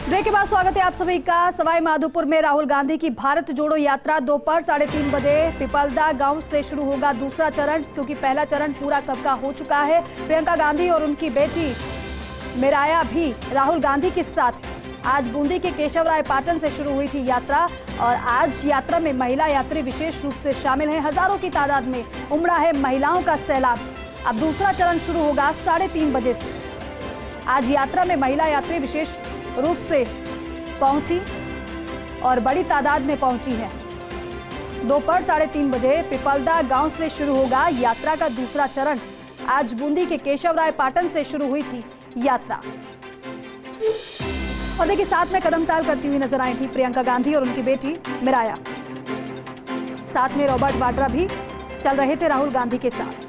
Break के बाद स्वागत है आप सभी का। सवाई माधोपुर में राहुल गांधी की भारत जोड़ो यात्रा दोपहर 3:30 बजे पिपलदा गांव से शुरू होगा दूसरा चरण, क्योंकि पहला चरण पूरा कब का हो चुका है। प्रियंका गांधी और उनकी बेटी मिराया भी राहुल गांधी के साथ आज बूंदी के केशवराय पाटन से शुरू हुई थी यात्रा, और आज यात्रा में महिला यात्री विशेष रूप से शामिल हैं। हजारों की तादाद में उमड़ा है महिलाओं का सैलाब। अब दूसरा चरण शुरू होगा 3:30 बजे से। आज यात्रा में महिला यात्री विशेष रूप से पहुंची और बड़ी तादाद में पहुंची है। दोपहर 3:30 बजे पिपलदा गांव से शुरू होगा यात्रा का दूसरा चरण। आज बूंदी के केशवराय पाटन से शुरू हुई थी यात्रा। और देखिए, साथ में कदम ताल करती हुई नजर आई थी प्रियंका गांधी और उनकी बेटी मिराया। साथ में रॉबर्ट वाड्रा भी चल रहे थे राहुल गांधी के साथ।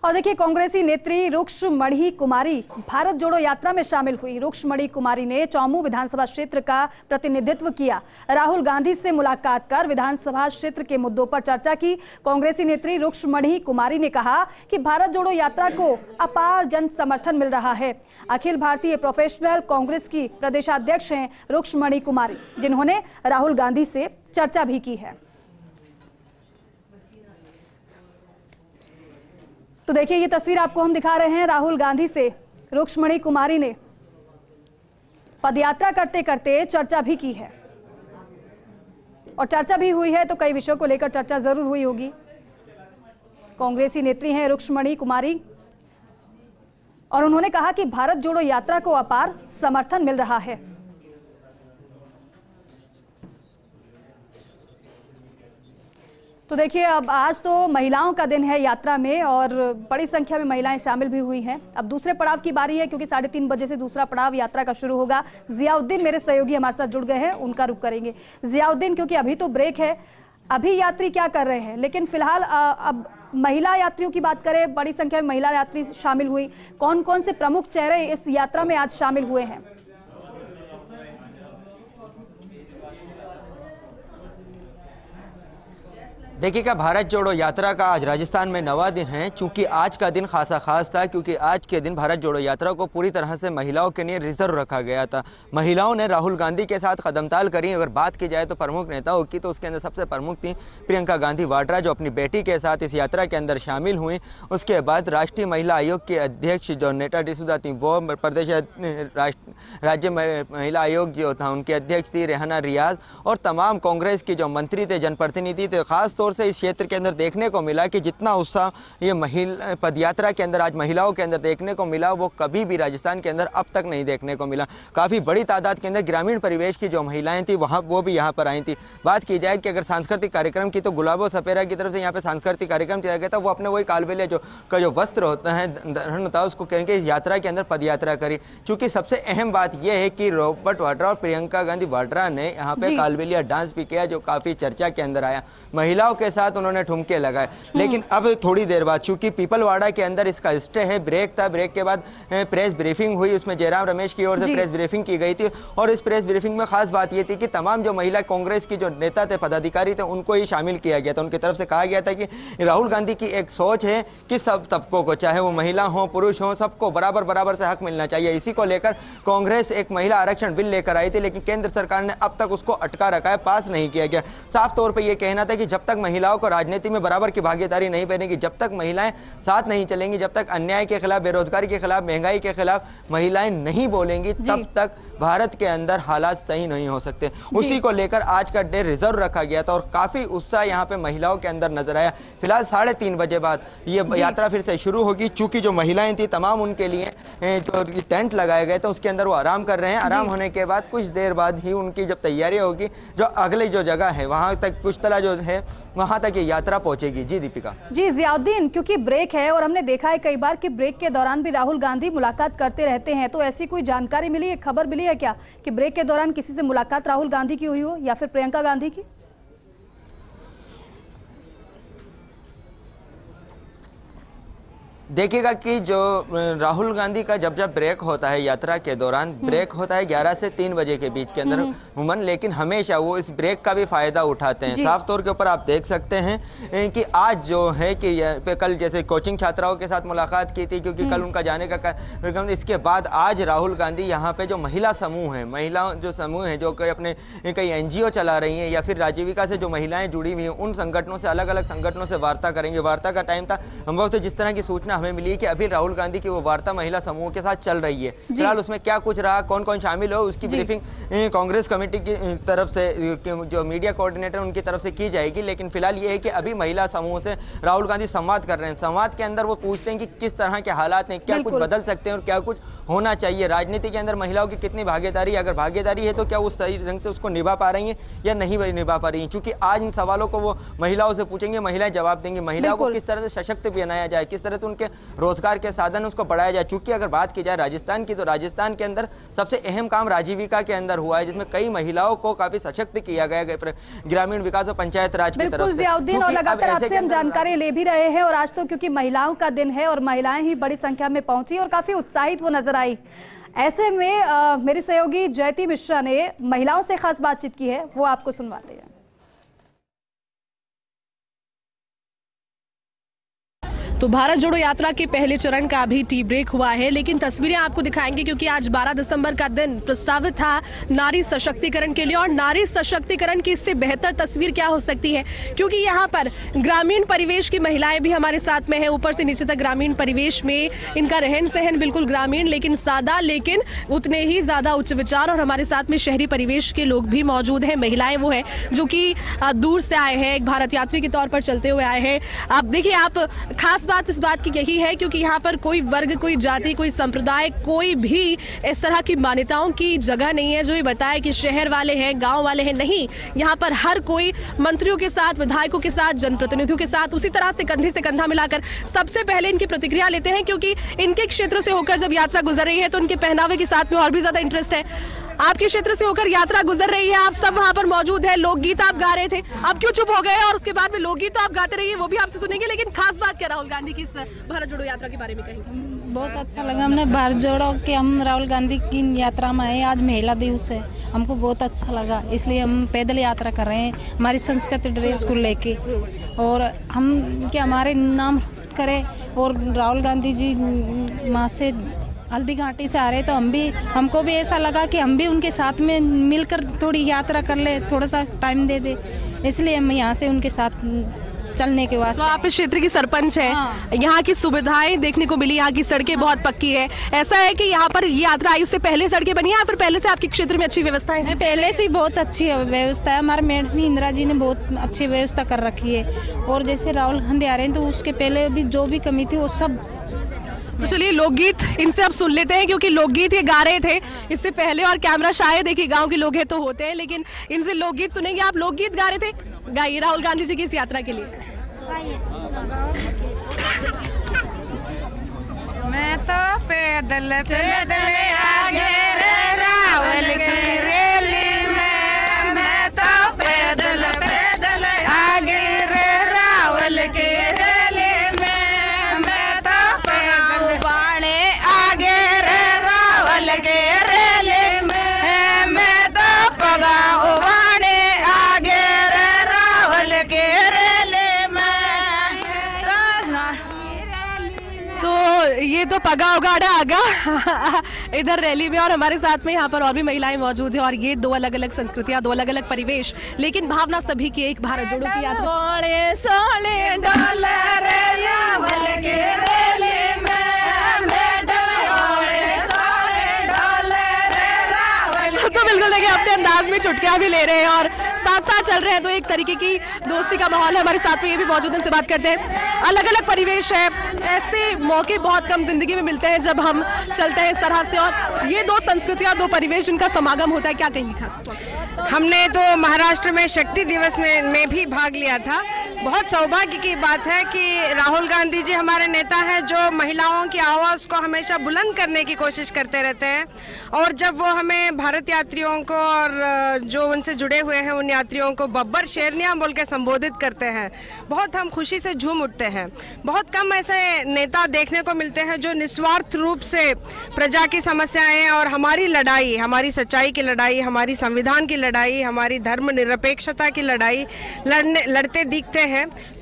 और देखिए, कांग्रेसी नेत्री रुक्मणी कुमारी भारत जोड़ो यात्रा में शामिल हुई। रुक्मणी कुमारी ने चौमू विधानसभा क्षेत्र का प्रतिनिधित्व किया। राहुल गांधी से मुलाकात कर विधानसभा क्षेत्र के मुद्दों पर चर्चा की। कांग्रेसी नेत्री रुक्मणी कुमारी ने कहा कि भारत जोड़ो यात्रा को अपार जन समर्थन मिल रहा है। अखिल भारतीय प्रोफेशनल कांग्रेस की प्रदेशाध्यक्ष हैं रुक्मणी कुमारी, जिन्होंने राहुल गांधी से चर्चा भी की है। तो देखिए, ये तस्वीर आपको हम दिखा रहे हैं। राहुल गांधी से रुक्मणी कुमारी ने पदयात्रा करते करते चर्चा भी की है, और चर्चा भी हुई है तो कई विषयों को लेकर चर्चा जरूर हुई होगी। कांग्रेसी नेत्री हैं रुक्मणी कुमारी, और उन्होंने कहा कि भारत जोड़ो यात्रा को अपार समर्थन मिल रहा है। तो देखिए, अब आज तो महिलाओं का दिन है यात्रा में, और बड़ी संख्या में महिलाएं शामिल भी हुई हैं। अब दूसरे पड़ाव की बारी है, क्योंकि 3:30 बजे से दूसरा पड़ाव यात्रा का शुरू होगा। जियाउद्दीन मेरे सहयोगी हमारे साथ जुड़ गए हैं, उनका रुख करेंगे। जियाउद्दीन, क्योंकि अभी तो ब्रेक है, अभी यात्री क्या कर रहे हैं, लेकिन फिलहाल अब महिला यात्रियों की बात करें, बड़ी संख्या में महिला यात्री शामिल हुई। कौन कौन से प्रमुख चेहरे इस यात्रा में आज शामिल हुए हैं? देखिएगा, भारत जोड़ो यात्रा का आज राजस्थान में 9वां दिन है। चूंकि आज का दिन खासा खास था, क्योंकि आज के दिन भारत जोड़ो यात्रा को पूरी तरह से महिलाओं के लिए रिजर्व रखा गया था। महिलाओं ने राहुल गांधी के साथ कदमताल करी। अगर बात की जाए तो प्रमुख नेताओं की, तो उसके अंदर सबसे प्रमुख थी प्रियंका गांधी वाड्रा, जो अपनी बेटी के साथ इस यात्रा के अंदर शामिल हुई। उसके बाद राष्ट्रीय महिला आयोग के अध्यक्ष जो नेटा डिसूजा थी, वो प्रदेश राज्य महिला आयोग जो था उनके अध्यक्ष थी रेहाना रियाज, और तमाम कांग्रेस के जो मंत्री थे, जनप्रतिनिधि थे। खास तौर से इस क्षेत्र के अंदर देखने को मिला कि जितना उत्साह ये महिला पदयात्रा के अंदर आज महिलाओं के अंदर देखने को मिला, वो कभी भी राजस्थान के अंदर अब तक नहीं देखने को मिला। काफ़ी बड़ी तादाद के अंदर ग्रामीण परिवेश की जो महिलाएं थी वो भी यहाँ पर आई थी। बात की जाए कि अगर सांस्कृतिक कार्यक्रम की, तो गुलाबो सपेरा की तरफ से यहाँ पे सांस्कृतिक कार्यक्रम किया गया था। वो अपने वही कालबेलिया का जो वस्त्र होता है, धरण होता है, उसको कह के इस यात्रा के अंदर पदयात्रा करी। चूँकि सबसे अहम बात यह है कि रॉबर्ट वाड्रा और प्रियंका गांधी वाड्रा ने यहाँ पे कालबेलिया डांस भी किया, जो काफ़ी चर्चा के अंदर आया। महिलाओं के साथ उन्होंने ठुमके लगाए। लेकिन अब थोड़ी देर बाद, चूंकि पीपलवाड़ा के अंदर इसका स्टे है, ब्रेक था, ब्रेक के बाद प्रेस ब्रीफिंग हुई। उसमें जयराम रमेश की ओर से प्रेस ब्रीफिंग की गई थी, और इस प्रेस ब्रीफिंग में खास बात यह थी कि तमाम जो महिला कांग्रेस की जो नेता थे, पदाधिकारी थे, उनको ही शामिल किया गया था। उनकी तरफ से कहा गया था कि राहुल गांधी की एक सोच है कि सब तबकों को, चाहे वो महिला हो पुरुष हो, सबको बराबर बराबर से हक मिलना चाहिए। इसी को लेकर कांग्रेस एक महिला आरक्षण बिल लेकर आई थी, लेकिन केंद्र सरकार ने अब तक उसको अटका रखा है, पास नहीं किया गया। साफ तौर पर यह कहना था कि जब तक महिलाओं को राजनीति में बराबर की भागीदारी नहीं बनेगी, जब तक महिलाएं साथ नहीं चलेंगी, जब तक अन्याय के खिलाफ, बेरोजगारी के खिलाफ, महंगाई के खिलाफ महिलाएं नहीं बोलेंगी, तब तक भारत के अंदर हालात सही नहीं हो सकते। उसी को लेकर आज का डे रिजर्व रखा गया था, और काफी उत्साह यहाँ पे महिलाओं के अंदर नजर आया। फिलहाल 3:30 बजे बाद ये यात्रा फिर से शुरू होगी। चूंकि जो महिलाएं थी, तमाम उनके लिए जो टेंट लगाए गए थे, उसके अंदर वो आराम कर रहे हैं। आराम होने के बाद कुछ देर बाद ही उनकी जब तैयारी होगी, जो अगली जो जगह है वहां तक, कुछ तला जो है वहां तक ये यात्रा पहुंचेगी। जी दीपिका। जी जियाउद्दीन, क्योंकि ब्रेक है और हमने देखा है कई बार कि ब्रेक के दौरान भी राहुल गांधी मुलाकात करते रहते हैं, तो ऐसी कोई जानकारी मिली है, खबर मिली है क्या कि ब्रेक के दौरान किसी से मुलाकात राहुल गांधी की हुई हो या फिर प्रियंका गांधी की? देखिएगा कि जो राहुल गांधी का जब ब्रेक होता है यात्रा के दौरान, ब्रेक होता है 11 से 3 बजे के बीच के अंदर उमन, लेकिन हमेशा वो इस ब्रेक का भी फायदा उठाते हैं। साफ तौर के ऊपर आप देख सकते हैं कि आज जो है कि कल जैसे कोचिंग छात्राओं के साथ मुलाकात की थी, क्योंकि कल उनका जाने का कार्यक्रम, इसके बाद आज राहुल गांधी यहाँ पे जो महिला समूह है, महिला जो समूह है जो अपने कई एनजीओ चला रही हैं या फिर राजीविका से जो महिलाएं जुड़ी हुई हैं, उन संगठनों से, अलग अलग संगठनों से वार्ता करेंगे। वार्ता का टाइम था संभवतः जिस तरह की सूचना हमें मिली कि अभी राहुल गांधी की वो वार्ता महिला समूह के साथ चल रही है। फिलहाल उसमें क्या कुछ रहा, कौन कौन शामिल हो, उसकी ब्रीफिंग कांग्रेस कमेटी की तरफ से, जो मीडिया कोऑर्डिनेटर उनकी तरफ से की जाएगी। लेकिन फिलहाल ये है कि अभी महिला समूह से राहुल गांधी संवाद कर रहे हैं। संवाद के अंदर वो पूछते हैं कि किस तरह के हालात हैं, क्या कुछ बदल सकते हैं और क्या कुछ होना चाहिए, राजनीति के अंदर महिलाओं की कितनी भागीदारी, अगर भागीदारी है तो क्या उस सही ढंग से उसको निभा पा रही हैं या नहीं निभा पा रही हैं। क्योंकि आज इन सवालों को वो महिलाओं से पूछेंगे, महिलाएं जवाब देंगी। महिलाओं को किस तरह से सशक्त बनाया जाए, किस तरह से उनके रोजगार के साधन उसको बढ़ाया जाए। चूंकि अगर बात की जाए राजस्थान की, तो राजस्थान के अंदर सबसे अहम काम राजीविका के अंदर हुआ है, जिसमें कई महिलाओं को काफी सशक्त किया गया ग्रामीण विकास और पंचायत राज की तरफ से। और लगातार आपसे हम जानकारी ले भी रहे हैं, और आज तो क्योंकि महिलाओं का दिन है और महिलाएं ही बड़ी संख्या में पहुंची और काफी उत्साहित वो नजर आई। ऐसे में मेरी सहयोगी जयती मिश्रा ने महिलाओं से खास बातचीत की है, वो आपको सुनवाते हैं। तो भारत जोड़ो यात्रा के पहले चरण का अभी टी ब्रेक हुआ है, लेकिन तस्वीरें आपको दिखाएंगे क्योंकि आज 12 दिसंबर का दिन प्रस्तावित था नारी सशक्तिकरण के लिए। और नारी सशक्तिकरण की इससे बेहतर तस्वीर क्या हो सकती है, क्योंकि यहाँ पर ग्रामीण परिवेश की महिलाएं भी हमारे साथ में है। ऊपर से नीचे तक ग्रामीण परिवेश में इनका रहन सहन बिल्कुल ग्रामीण लेकिन सादा, लेकिन उतने ही ज्यादा उच्च विचार। और हमारे साथ में शहरी परिवेश के लोग भी मौजूद हैं। महिलाएं वो है जो कि दूर से आए हैं, एक भारत यात्री के तौर पर चलते हुए आए हैं। आप देखिए, आप खास बात इस बात की यही है क्योंकि यहाँ पर कोई वर्ग, कोई जाति, कोई संप्रदाय, कोई भी इस तरह की मान्यताओं की जगह नहीं है जो ये बताए कि शहर वाले हैं, गांव वाले हैं। नहीं, यहाँ पर हर कोई मंत्रियों के साथ, विधायकों के साथ, जनप्रतिनिधियों के साथ उसी तरह से कंधे से कंधा मिलाकर सबसे पहले इनकी प्रतिक्रिया लेते हैं, क्योंकि इनके क्षेत्र से होकर जब यात्रा गुजर रही है तो उनके पहनावे के साथ में और भी ज्यादा इंटरेस्ट है। आपके क्षेत्र से होकर यात्रा गुजर रही है, आप सब वहाँ पर मौजूद है, लोकगीत आप गा रहे थे, अब क्यों चुप हो गए? और उसके बाद में लोकगीत तो आप गाते रहिए, वो भी आपसे सुनेंगे, लेकिन खास बात क्या राहुल गांधी की इस भारत जोड़ो यात्रा के बारे में कहेंगे? बहुत अच्छा लगा, हमने भारत जोड़ो के हम राहुल गांधी की यात्रा में आए। आज महिला दिवस है, हमको बहुत अच्छा लगा, इसलिए हम पैदल यात्रा कर रहे हैं हमारी संस्कृति ड्रेस को लेके, और हम कि हमारे नाम करें। और राहुल गांधी जी वहाँ से हल्दी घाटी से आ रहे तो हमको भी ऐसा लगा कि हम भी उनके साथ में मिलकर थोड़ी यात्रा कर ले, थोड़ा सा टाइम दे दे, इसलिए हम यहाँ से उनके साथ चलने के वास्ते। तो आप इस क्षेत्र की सरपंच हैं। हाँ। यहाँ की सुविधाएं देखने को मिली, यहाँ की सड़कें बहुत पक्की है। ऐसा है कि यहाँ पर ये यात्रा आई उससे पहले सड़कें बनी है या फिर पहले से आपके क्षेत्र में अच्छी व्यवस्थाएं हैं? पहले से बहुत अच्छी व्यवस्था है, हमारे मैडम इंदिरा जी ने बहुत अच्छी व्यवस्था कर रखी है। और जैसे राहुल गांधी आ रहे हैं तो उसके पहले भी जो भी कमी थी वो सब। तो चलिए लोकगीत इनसे अब सुन लेते हैं, क्योंकि लोकगीत ये गा रहे थे इससे पहले, और कैमरा शायद देखिए गांव के लोग हैं तो होते हैं, लेकिन इनसे लोकगीत सुनेंगे। आप लोकगीत गा रहे थे, गाइए राहुल गांधी जी की इस यात्रा के लिए। मैं तो पैदल पैदल आगे राहुल की रैली में, मैं तो पैदल पैदल आगे राहुल की रैली में, मैं तो पैदल बाणे आगे राहुल के रैली में, मैं तो पगाओ बाणे आगे राहुल के रैली में। तो ये तो पगा उगाड़ा आगा इधर रैली में, और हमारे साथ में यहाँ पर और भी महिलाएं मौजूद हैं। और ये दो अलग अलग संस्कृतियां, दो अलग अलग परिवेश, लेकिन भावना सभी की एक, भारत जोड़ो की यात्रा। तो बिल्कुल देखिए अपने अंदाज में चुटकियां भी ले रहे हैं और साथ साथ चल रहे हैं, तो एक तरीके की दोस्ती का माहौल है। हमारे साथ में ये भी मौजूद, उनसे बात करते हैं। अलग अलग परिवेश है, ऐसे मौके बहुत कम जिंदगी में मिलते हैं जब हम चलते हैं इस तरह से, और ये दो संस्कृतियां, दो परिवेश, उनका समागम होता है। क्या कहेंगे खास? हमने तो महाराष्ट्र में शक्ति दिवस में भी भाग लिया था, बहुत सौभाग्य की बात है कि राहुल गांधी जी हमारे नेता हैं जो महिलाओं की आवाज़ को हमेशा बुलंद करने की कोशिश करते रहते हैं। और जब वो हमें भारत यात्रियों को और जो उनसे जुड़े हुए हैं उन यात्रियों को बब्बर शेरनियाँ बोल के संबोधित करते हैं, बहुत हम खुशी से झूम उठते हैं। बहुत कम ऐसे नेता देखने को मिलते हैं जो निस्वार्थ रूप से प्रजा की समस्याएं और हमारी लड़ाई, हमारी सच्चाई की लड़ाई, हमारी संविधान की लड़ाई, हमारी धर्मनिरपेक्षता की लड़ाई लड़ते दिखते हैं।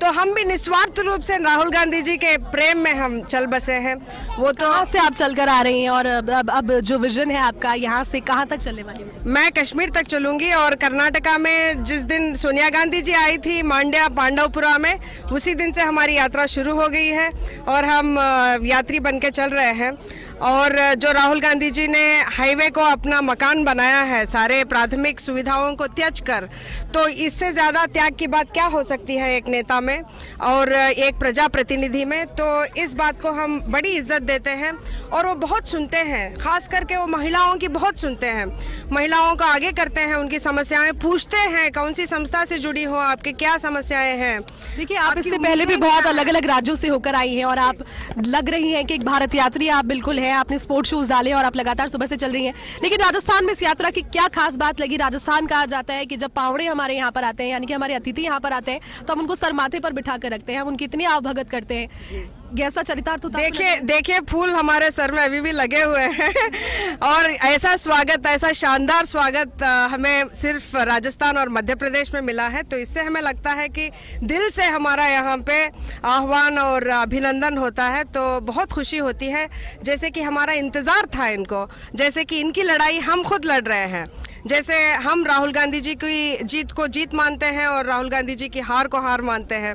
तो हम भी निस्वार्थ रूप से राहुल गांधी जी के प्रेम में हम चल बसे हैं। वो तो कहाँ से आप चलकर आ रही हैं और अब जो विजन है आपका, यहाँ से कहाँ तक चलने वाली है? मैं कश्मीर तक चलूंगी और कर्नाटका में जिस दिन सोनिया गांधी जी आई थी मांड्या पांडवपुरा में, उसी दिन से हमारी यात्रा शुरू हो गई है और हम यात्री बन के चल रहे हैं। और जो राहुल गांधी जी ने हाईवे को अपना मकान बनाया है सारे प्राथमिक सुविधाओं को त्याग कर, तो इससे ज़्यादा त्याग की बात क्या हो सकती है एक नेता में और एक प्रजा प्रतिनिधि में। तो इस बात को हम बड़ी इज्जत देते हैं और वो बहुत सुनते हैं, खास करके वो महिलाओं की बहुत सुनते हैं, महिलाओं को आगे करते हैं, उनकी समस्याएं पूछते हैं, कौन सी संस्था से जुड़ी हो, आपके क्या समस्याएं हैं। देखिए, आप इससे पहले भी बहुत अलग अलग राज्यों से होकर आई हैं और आप लग रही हैं कि एक भारत यात्री आप बिल्कुल है। आपने स्पोर्ट्स शूज डाले और आप लगातार सुबह से चल रही हैं, लेकिन राजस्थान में इस यात्रा की क्या खास बात लगी? राजस्थान कहा जाता है कि जब पावड़े हमारे यहाँ पर आते हैं, यानी कि हमारे अतिथि यहाँ पर आते हैं, तो हम उनको सर माथे पर बिठा कर रखते हैं, हम उनकी इतनी आवभगत करते हैं। ऐसा चरितार्थ होता है? देखिए फूल हमारे सर में अभी भी लगे हुए हैं और ऐसा स्वागत, ऐसा शानदार स्वागत हमें सिर्फ राजस्थान और मध्य प्रदेश में मिला है। तो इससे हमें लगता है कि दिल से हमारा यहाँ पे आह्वान और अभिनंदन होता है, तो बहुत खुशी होती है। जैसे कि हमारा इंतजार था इनको, जैसे कि इनकी लड़ाई हम खुद लड़ रहे हैं, जैसे हम राहुल गांधी जी की जीत को जीत मानते हैं और राहुल गांधी जी की हार को हार मानते हैं।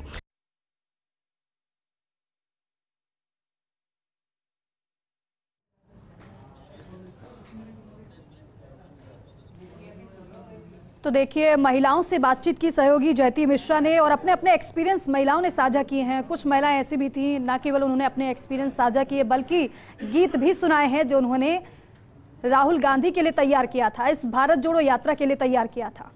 तो देखिए, महिलाओं से बातचीत की सहयोगी जयती मिश्रा ने और अपने अपने एक्सपीरियंस महिलाओं ने साझा किए हैं। कुछ महिलाएं ऐसी भी थी, न केवल उन्होंने अपने एक्सपीरियंस साझा किए बल्कि गीत भी सुनाए हैं जो उन्होंने राहुल गांधी के लिए तैयार किया था, इस भारत जोड़ो यात्रा के लिए तैयार किया था।